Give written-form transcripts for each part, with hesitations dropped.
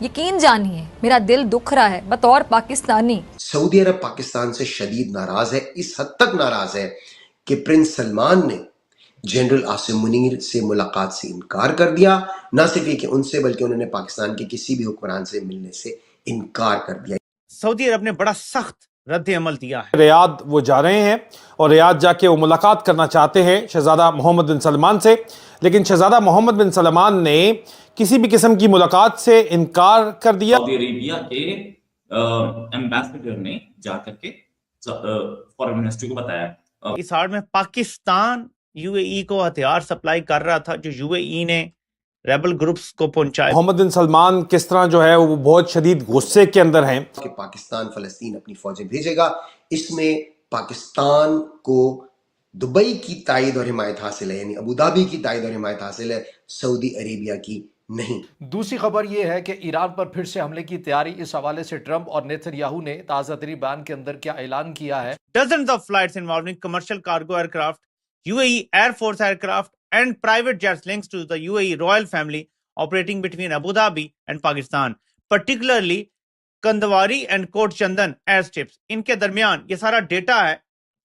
یقین جانیے میرا دل دکھ رہا ہے بطور پاکستانی. سعودی عرب پاکستان سے شدید ناراض ہے، اس حد تک ناراض ہے کہ پرنس سلمان نے جنرل عاصم منیر سے ملاقات سے انکار کر دیا. نہ صرف یہ کہ ان سے بلکہ انہوں نے پاکستان کے کسی بھی حکمران سے ملنے سے انکار کر دیا. سعودی عرب نے بڑا سخت رد عمل دیا ہے. ریاض وہ جا رہے ہیں اور ریاض جا کے وہ ملاقات کرنا چاہتے ہیں شہزادہ محمد بن سلمان سے، لیکن شہزادہ محمد بن سلمان نے کسی بھی قسم کی ملاقات سے انکار کر دیا. سعودی عربیہ کے ایمبیسڈر نے جا کر کے فارن منسٹری کو بتایا. اس ہار میں پاکستان یو اے ای کو ہتھیار سپلائی کر رہا تھا جو یو اے ای نے ریبل گروپس کو پہنچائے. محمد بن سلمان کس طرح جو ہے وہ بہت شدید غصے کے اندر ہیں کہ پاکستان فلسطین اپنی فوجیں بھیجے گا. اس میں پاکستان کو دبئی کی تائید اور حمایت حاصل ہے، یعنی ابوظہبی کی تائید اور حمایت حاصل ہے، سعودی عربیہ کی نہیں. دوسری خبر یہ ہے کہ ایران پر پھر سے حملے کی تیاری. اس حوالے سے ٹرمپ اور نیتن یاہو نے تازہ ترین بیان کے اندر کیا اعلان کیا ہے. Dozens of flights involving commercial cargo aircraft, UAE Air Force aircraft and private jets linked to the UAE royal family operating between Abu Dhabi and Pakistan, particularly کندواری and Kot Chandan air strips. ان کے درمیان یہ سارا ڈیٹا ہے،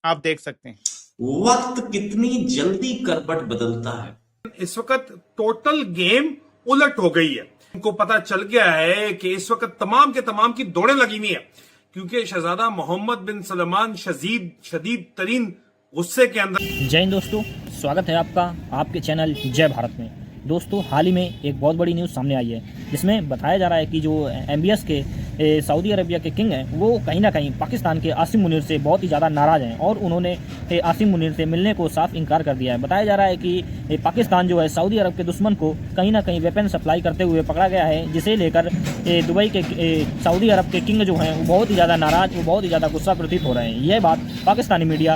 آپ دیکھ سکتے ہیں. وقت کتنی جلدی کربٹ بدلتا ہے. اس وقت ٹوٹل گیم الٹ ہو گئی ہے. ان کو پتا چل گیا ہے کہ اس وقت تمام کے تمام کی دوڑیں لگی ہوئی ہیں، کیونکہ شہزادہ محمد بن سلمان شدید ترین غصے کے اندر. جے ہند دوستو، سواگت ہے آپ کا آپ کے چینل جے بھارت میں. دوستو، حال ہی میں ایک بہت بڑی نیوز سامنے آئی ہے جس میں بتایا جا رہا ہے کہ جو ایم بی ایس کے سعودی عربیہ کے کنگ ہیں وہ کہیں نہ کہیں پاکستان کے عاصم منیر سے بہت ہی زیادہ ناراض ہیں اور انہوں نے عاصم منیر سے ملنے کو صاف انکار کر دیا ہے. بتایا جا رہا ہے کہ پاکستان جو ہے سعودی عرب کے دشمن کو کہیں نہ کہیں ویپن سپلائی کرتے ہوئے پکڑا گیا ہے، جسے لے کر دبئی کے سعودی عرب کے کنگ جو ہیں وہ بہت ہی زیادہ ناراض، وہ بہت ہی زیادہ غصہ پرتیت ہو رہے ہیں. یہ بات پاکستانی میڈیا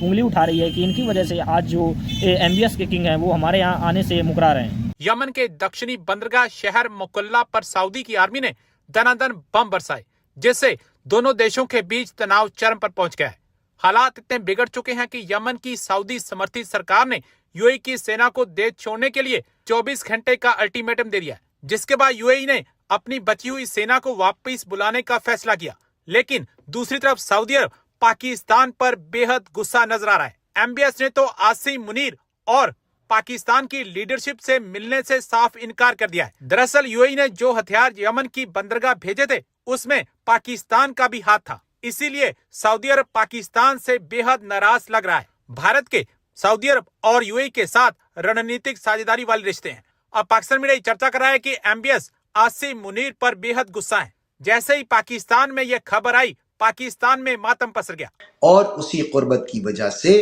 انگلی اٹھا رہی ہے کہ ان کی وجہ سے آج جو ایم بی ایس کے کنگ ہیں وہ ہمارے یہاں آنے سے مکرا رہے ہیں. یمن کے دکشنی بندرگاہ شہر مکلا پر سعودی کی آرمی نے دنادن بم برسائے، جس سے دونوں دیشوں کے بیچ تناؤ چرم پر پہنچ گیا ہے. حالات اتنے بگڑ چکے ہیں کہ یمن کی سعودی سمرتھت سرکار نے یو اے ای کی سینا کو دیش چھوڑنے کے لیے 24 گھنٹے کا الٹیمیٹم دے دیا ہے، جس کے بعد یو اے ای نے اپنی بچی ہوئی سینا کو واپس بلانے کا فیصلہ کیا. لیکن دوسری طرف سعودی عرب پاکستان پر بے حد غصہ نظر آ رہا ہے. ایم بی ایس نے تو عاصم منیر اور پاکستان کی لیڈرشپ سے ملنے سے صاف انکار کر دیا ہے. دراصل یو اے ای نے جو ہتھیار یمن کی بندرگاہ بھیجے تھے اس میں پاکستان کا بھی ہاتھ تھا، اسی لیے سعودی عرب پاکستان سے بے حد ناراض لگ رہا ہے. بھارت کے سعودی عرب اور یو اے ای کے ساتھ رننیتک ساجھیداری والے رشتے ہیں. اب پاکستان میڈیا چرچا کر رہا ہے کہ M B S Asim Munir پر بے حد غصہ ہے. جیسے ہی پاکستان میں یہ خبر آئی، پاکستان میں ماتم پسر گیا. اور اسی قربت کی وجہ سے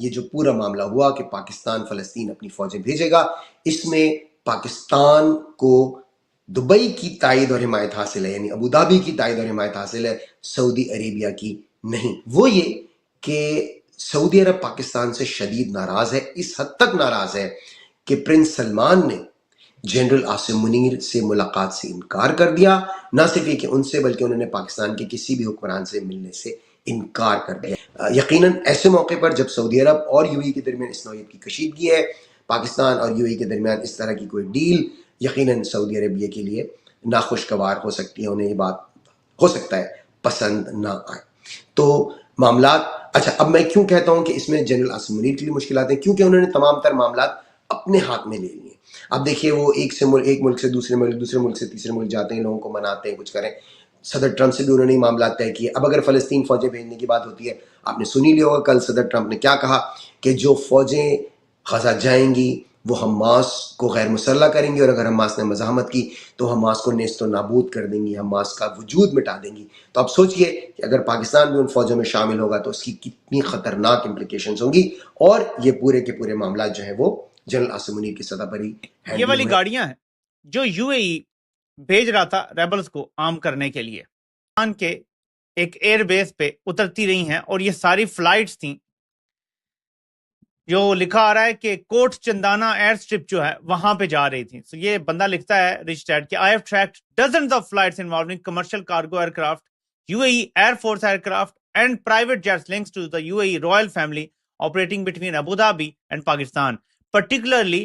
یہ جو پورا معاملہ ہوا کہ پاکستان فلسطین اپنی فوجیں بھیجے گا، اس میں پاکستان کو دبئی کی تائید اور حمایت حاصل ہے، یعنی ابوظہبی کی تائید اور حمایت حاصل ہے، سعودی عربیہ کی نہیں. وہ یہ کہ سعودی عرب پاکستان سے شدید ناراض ہے، اس حد تک ناراض ہے کہ پرنس سلمان نے جنرل عاصم منیر سے ملاقات سے انکار کر دیا. نہ صرف یہ کہ ان سے بلکہ انہوں نے پاکستان کے کسی بھی حکمران سے ملنے سے انکار کر دیا. یقیناً ایسے موقع پر جب سعودی عرب اور یو اے ای کے درمیان اس نوعیت کی کشیدگی ہے، پاکستان اور یو اے ای کے درمیان اس طرح کی کوئی ڈیل یقیناً سعودی عربیہ کے لیے ناخوشگوار ہو سکتی ہے، انہیں یہ بات ہو سکتا ہے پسند نہ آئے. تو معاملات اچھا، اب میں کیوں کہتا ہوں کہ اس میں جنرل عاصم منیر کے لیے مشکلات ہیں؟ کیونکہ انہوں نے تمام تر معاملات اپنے ہاتھ میں لے لیے. اب دیکھیے، وہ ایک ملک سے دوسرے ملک سے تیسرے ملک جاتے ہیں، لوگوں کو مناتے ہیں، کچھ کریں. صدر ٹرمپ سے بھی انہوں نے معاملات طے کیے. اب اگر فلسطین فوجیں بھیجنے کی بات ہوتی ہے، آپ نے سنی لیا ہوگا کل صدر ٹرمپ نے کیا کہا کہ جو فوجیں غزہ جائیں گی وہ حماس کو غیر مسلح کریں گی، اور اگر حماس نے مزاحمت کی تو حماس کو نیست و نابود کر دیں گی، حماس کا وجود مٹا دیں گی. تو اب سوچئے کہ اگر پاکستان بھی ان فوجوں میں شامل ہوگا تو اس کی کتنی خطرناک امپلیکیشنز ہوں گی. اور یہ پورے کے پورے معاملات جو ہیں وہ جنرل عاصم منیر کی سطح پر ہی یہ والی گاڑیاں ہیں جو یو اے ای بھیج رہا تھا ریبلز کو عام کرنے کے لیے، پاکستان کے ایک ایئر بیس پہ اترتی رہی ہیں، اور یہ ساری فلائٹس تھیں جو لکھا آ رہا ہے کہ کوٹ چندانہ ایئر اسٹرپ جو ہے وہاں پہ جا رہی تھی. سو یہ بندہ لکھتا ہے رچ ڈیڈ کہ I have tracked dozens of flights involving commercial cargo aircraft, U A E air force aircraft and private jets links to the U A E royal family operating between Abu Dhabi and Pakistan, particularly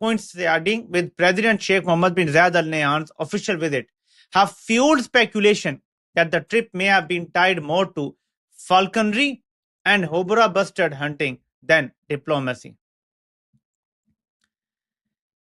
coinciding with President Sheikh Mohammed bin Zayed Al Nahyan's official visit, have fueled speculation that the trip may have been tied more to falconry and Hobra bustard hunting than diplomacy.